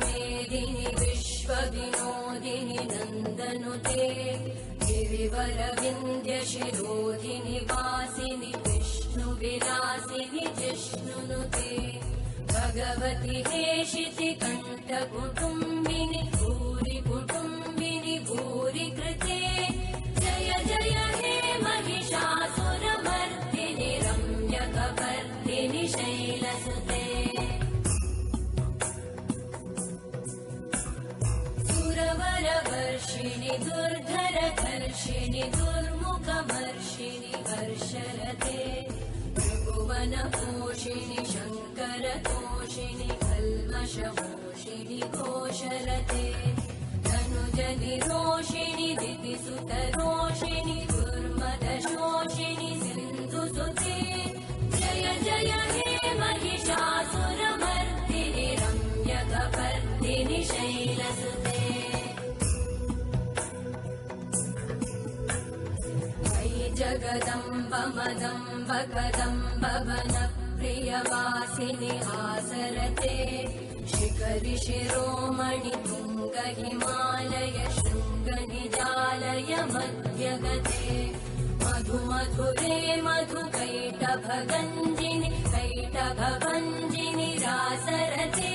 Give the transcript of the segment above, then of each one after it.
मेदिनि विश्वविनोदिनि नन्दनुते गिरिवरविन्द्यशिरोधिनि वासिनि विष्णुविलासिनि जिष्णुनुते भगवति हेशिति कण्ठकुटुम्बिनि भूरि कुटुम्बिनि भूरि कृते जय जय हे महिषासुरमर्दिनि रम्यकपर्दिनि शैलसुते सुरवरवर्षिणि दुर्धरधर्षिणि दुर्मुखमर्षिणि हर्षरते त्रिभुवनपोषिणि शङ्करतोषिणि कल्मषमोषिणि घोषरते धनुजनिरोषिणि दितिसुतरोषिणि दुर्मदशोषिणि सिन्धुसुते जय जय हे महिषासुरमर्दिनि रम्यकपर्दिनि शैलसुते जगदम्ब मदम्ब कदम्ब वनप्रियवासिनि आसरते शिखरि शिरोमणि तुङ्ग हिमालय शृङ्गनिजालय मध्यगते मधुमधुरे मधुकैटभगञ्जिनि कैटभभञ्जिनि रासरते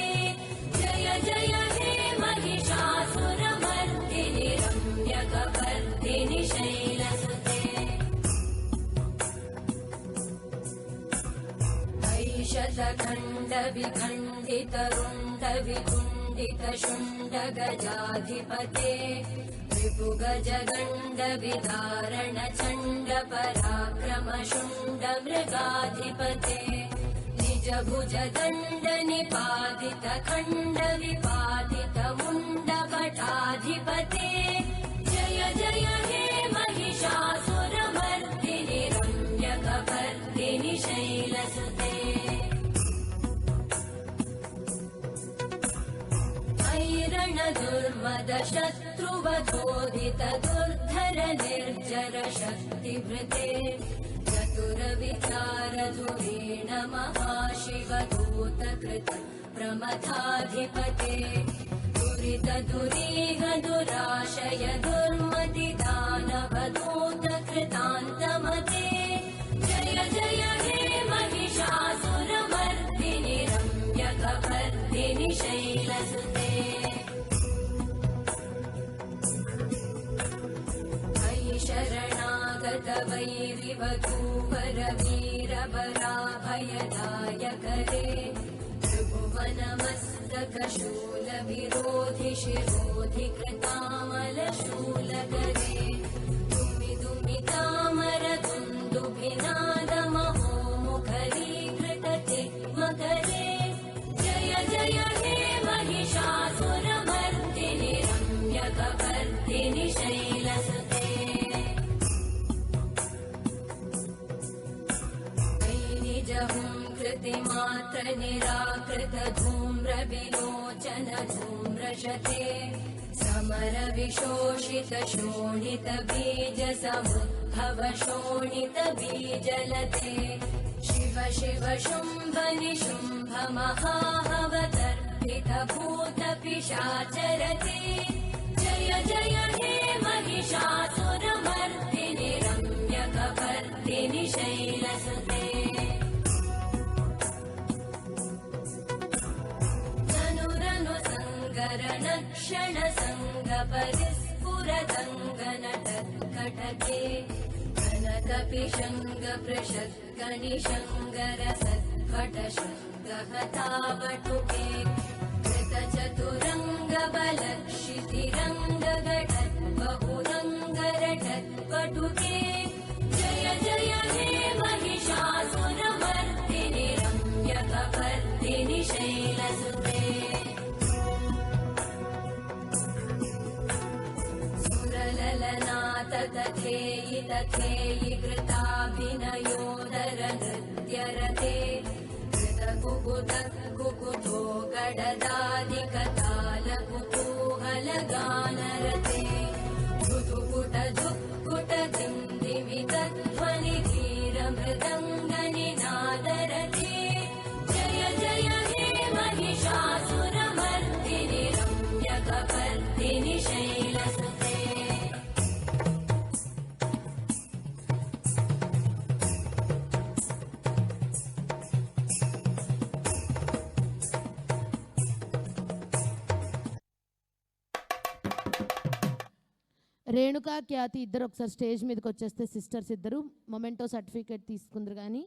जय जय हे महिषासुरमर्दिनि रम्यकपर्दिनि शैलसुते शतखण्डविखण्डितरुण्डविकुण्डितशुण्डगजाधिपते रिपुगजगण्डविधारण चण्डपराक्रमशुण्डमृगाधिपते निजभुजदण्डनिपातितखण्डविपातितमुण्डभटाधिपते जय जय हे महिषासुरमर्दिनि रम्यकपर्दिनि शैलसुते दुर्मदशत्रुवधोदित दुर्धर निर्जर शक्तिभृते चतुरविचारधुरेण महाशिवदूतकृत प्रमथाधिपते दुरित दुरीह दुराशय दुर्मति दानवदूतकृतान्तमते जय जय हे महिषासुरमर्दिनि रम्यकपर्दिनि शैलसुते शरणागत वैरिवधूवर वीरबलाभयदायकरे त्रिभुवनमस्तकशूल विरोधि शिरोधि कृतामलशूलकरे दुमि दुमि तामर दुन्दुभिनादमहो मुखरीकृतते मकरे जय जय हे महिषासुरमर्दिनि रम्यकपर्दिनि शैलसुते कृतिमात्र निराकृत धूम्र विलोचन धूम्रशते समर विशोषित शोणित बीज समुद्भव शोणित बीजलते शिव शिव शुम्भ निशुम्भ महाहवतर्पित भूत पिशाचरते जय जय हे महिषासुरमर्दिनि रम्यकपर्दिनि शैलसुते क्षण संग परिस्फुरदङ्गनटत्कटके घनकपिशङ्ग पृषद्गनिशङ्गर सत्पटशङ्गहतावटुके कृतचतुरङ्ग बलक्षितिरङ्गघटद्बहुरङ्गरटत्पटुके जय जय हे महिषासुरमर्दिनि रम्यकपर्दिनि शैलसुते तथेयि तथेयि कृताभिनयोदर नृत्यरते कृतकुकुत कुकुतो गडदादिकताल कुतूहलगानरते धुधुकुट धुक्कुट दिन्दिमितध्वनि धीरमृदङ्गनिनादरते जय जय हे महिषासुरमर्दिनि రేణుకా ఖ్యాతి ఇద్దరు ఒకసారి స్టేజ్ మీదకి వచ్చేస్తే సిస్టర్స్ ఇద్దరు మొమెంటో సర్టిఫికేట్ తీసుకుందరు కానీ